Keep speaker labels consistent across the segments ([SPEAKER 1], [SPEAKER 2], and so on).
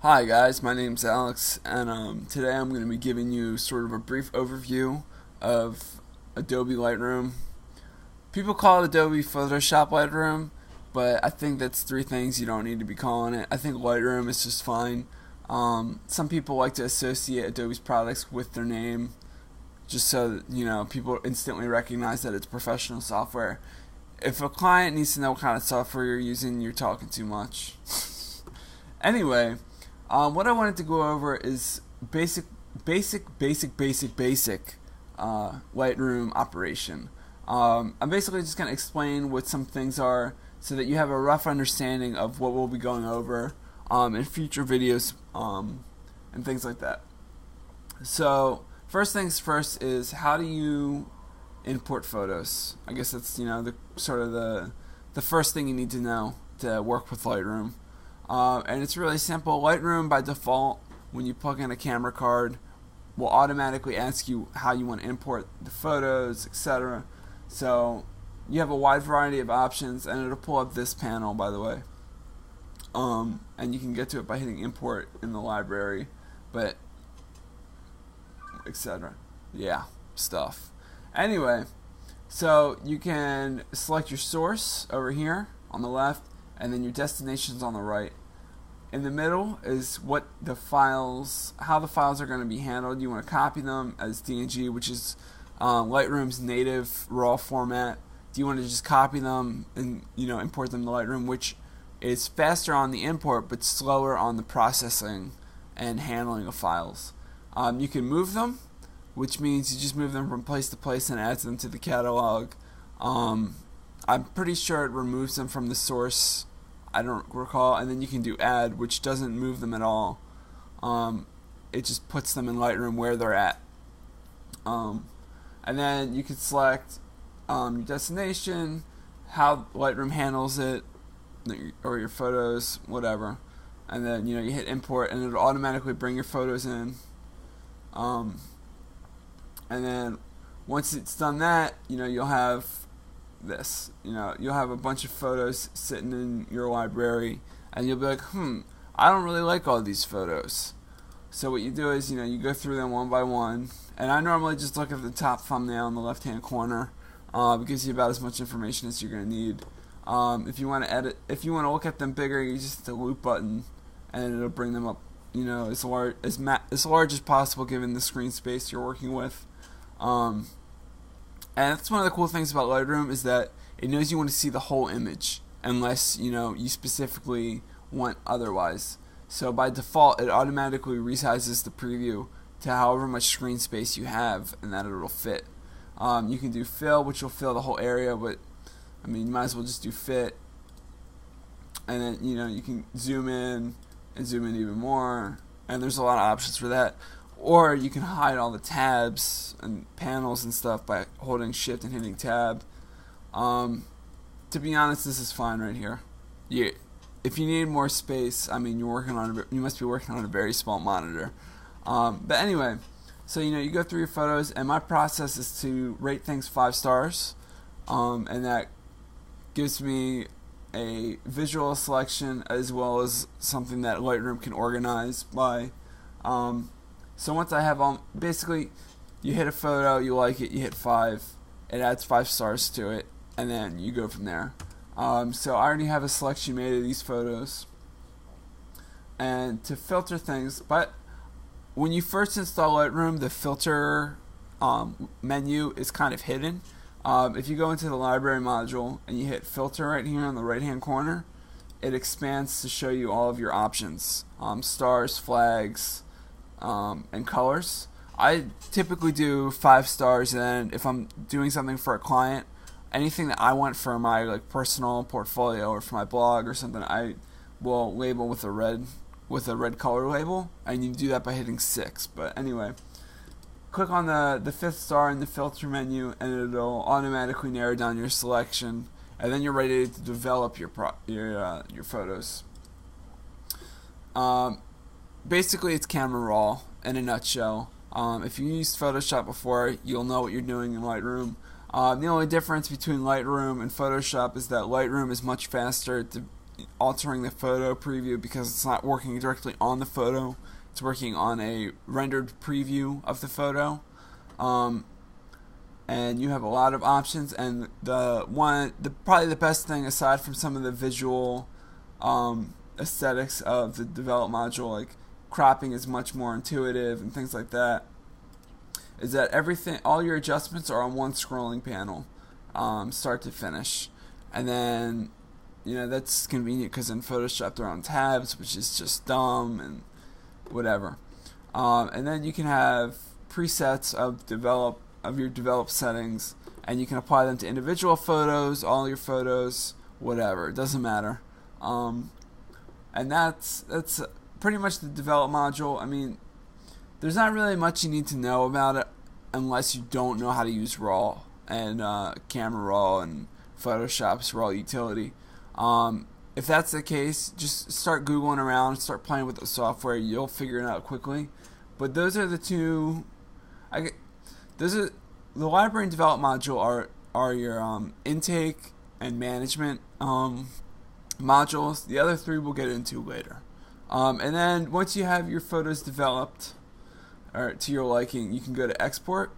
[SPEAKER 1] Hi guys, my name's Alex, and today I'm going to be giving you sort of a brief overview of Adobe Lightroom. People call it Adobe Photoshop Lightroom, but I think that's three things you don't need to be calling it. I think Lightroom is just fine. Some people like to associate Adobe's products with their name, just so that, people instantly recognize that it's professional software. If a client needs to know what kind of software you're using, you're talking too much. Anyway, what I wanted to go over is basic Lightroom operation. I'm basically just going to explain what some things are so that you have a rough understanding of what we'll be going over in future videos and things like that. So first things first is, how do you import photos? I guess that's the first thing you need to know to work with Lightroom. And it's really simple. Lightroom, by default, when you plug in a camera card, will automatically ask you how you want to import the photos, etc. So you have a wide variety of options, and it'll pull up this panel, by the way. And you can get to it by hitting import in the library, but etc. Yeah, stuff. Anyway, so you can select your source over here on the left, and then your destinations on the right. In the middle is how the files are going to be handled. You want to copy them as DNG, which is Lightroom's native RAW format. Do you want to just copy them and import them to Lightroom, which is faster on the import but slower on the processing and handling of files. You can move them, which means you just move them from place to place and adds them to the catalog. I'm pretty sure it removes them from the source. I don't recall. And then you can do add, which doesn't move them at all. It just puts them in Lightroom where they're at. And then you can select your destination, how Lightroom handles it, or your photos, whatever. And then you hit import, and it'll automatically bring your photos in. And then once it's done that, you'll have this. You'll have a bunch of photos sitting in your library, and you'll be like, I don't really like all these photos. So what you do is, you go through them one by one, and I normally just look at the top thumbnail in the left-hand corner. It gives you about as much information as you're going to need. If you want to look at them bigger, you just hit the loop button, and it'll bring them up, as large as possible given the screen space you're working with. And that's one of the cool things about Lightroom, is that it knows you want to see the whole image, unless you specifically want otherwise. So by default, it automatically resizes the preview to however much screen space you have, and that it'll fit. You can do fill, which will fill the whole area, but you might as well just do fit. And then you can zoom in and zoom in even more, and there's a lot of options for that. Or you can hide all the tabs and panels and stuff by holding shift and hitting tab. To be honest, this is fine right here. If you need more space, you must be working on a very small monitor. But anyway, so you go through your photos, and my process is to rate things 5 stars, and that gives me a visual selection as well as something that Lightroom can organize by. So once I have basically, you hit a photo, you like it, you hit 5, it adds 5 stars to it, and then you go from there. So I already have a selection made of these photos. And to filter things, but when you first install Lightroom, the filter menu is kind of hidden. If you go into the library module and you hit filter right here on the right hand corner, it expands to show you all of your options, stars, flags, and colors. I typically do 5 stars, and if I'm doing something for a client, anything that I want for my personal portfolio or for my blog or something, I will label with a red color label, and you do that by hitting 6. But anyway, click on the 5th star in the filter menu, and it'll automatically narrow down your selection, and then you're ready to develop your photos. Basically, it's camera raw in a nutshell. If you used Photoshop before, you'll know what you're doing in The only difference between Lightroom and Photoshop is that Lightroom is much faster altering the photo preview because it's not working directly on the photo. It's working on a rendered preview of the photo. And you have a lot of options, and probably the best thing aside from some of the visual aesthetics of the develop module, like cropping is much more intuitive and things like that, is that all your adjustments are on one scrolling panel, start to finish. And then, that's convenient because in Photoshop they're on tabs, which is just dumb and whatever. And then you can have presets of your develop settings, and you can apply them to individual photos, all your photos, whatever. It doesn't matter. And that's pretty much the develop module. I mean, there's not really much you need to know about it unless you don't know how to use RAW and Camera Raw and Photoshop's RAW utility. If that's the case, just start Googling around, start playing with the software. You'll figure it out quickly. But those are the two. The library and develop module are your intake and management modules. The other three we'll get into later. And then once you have your photos developed or to your liking, you can go to export,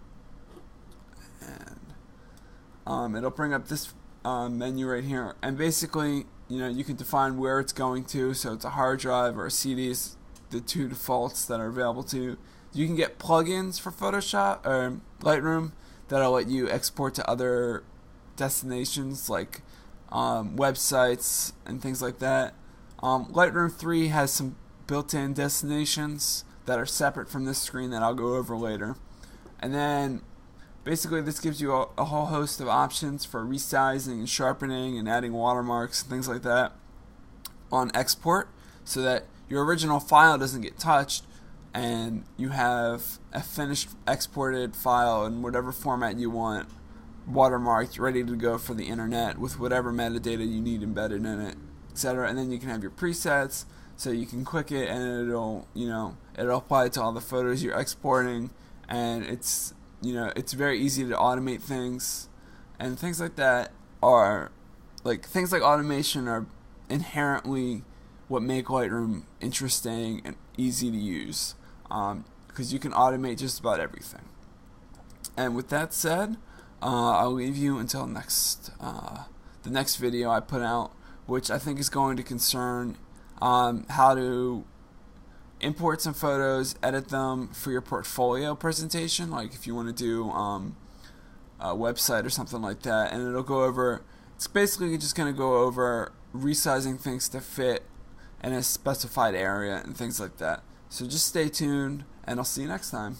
[SPEAKER 1] and it'll bring up this menu right here. And basically, you can define where it's going to. So it's a hard drive or a CD is the two defaults that are available to you. You can get plugins for Photoshop or Lightroom that'll let you export to other destinations like websites and things like that. Lightroom 3 has some built-in destinations that are separate from this screen that I'll go over later. And then basically this gives you a whole host of options for resizing and sharpening and adding watermarks and things like that on export, so that your original file doesn't get touched and you have a finished exported file in whatever format you want, watermarked, ready to go for the internet with whatever metadata you need embedded in it, etc. And then you can have your presets, so you can click it and it'll apply to all the photos you're exporting, and it's very easy to automate things, and things like that are things like automation are inherently what make Lightroom interesting and easy to use, because you can automate just about everything. And with that said, I'll leave you until the next video I put out, which I think is going to concern how to import some photos, edit them for your portfolio presentation, like if you want to do a website or something like that. And it's basically just going to go over resizing things to fit in a specified area and things like that. So just stay tuned, and I'll see you next time.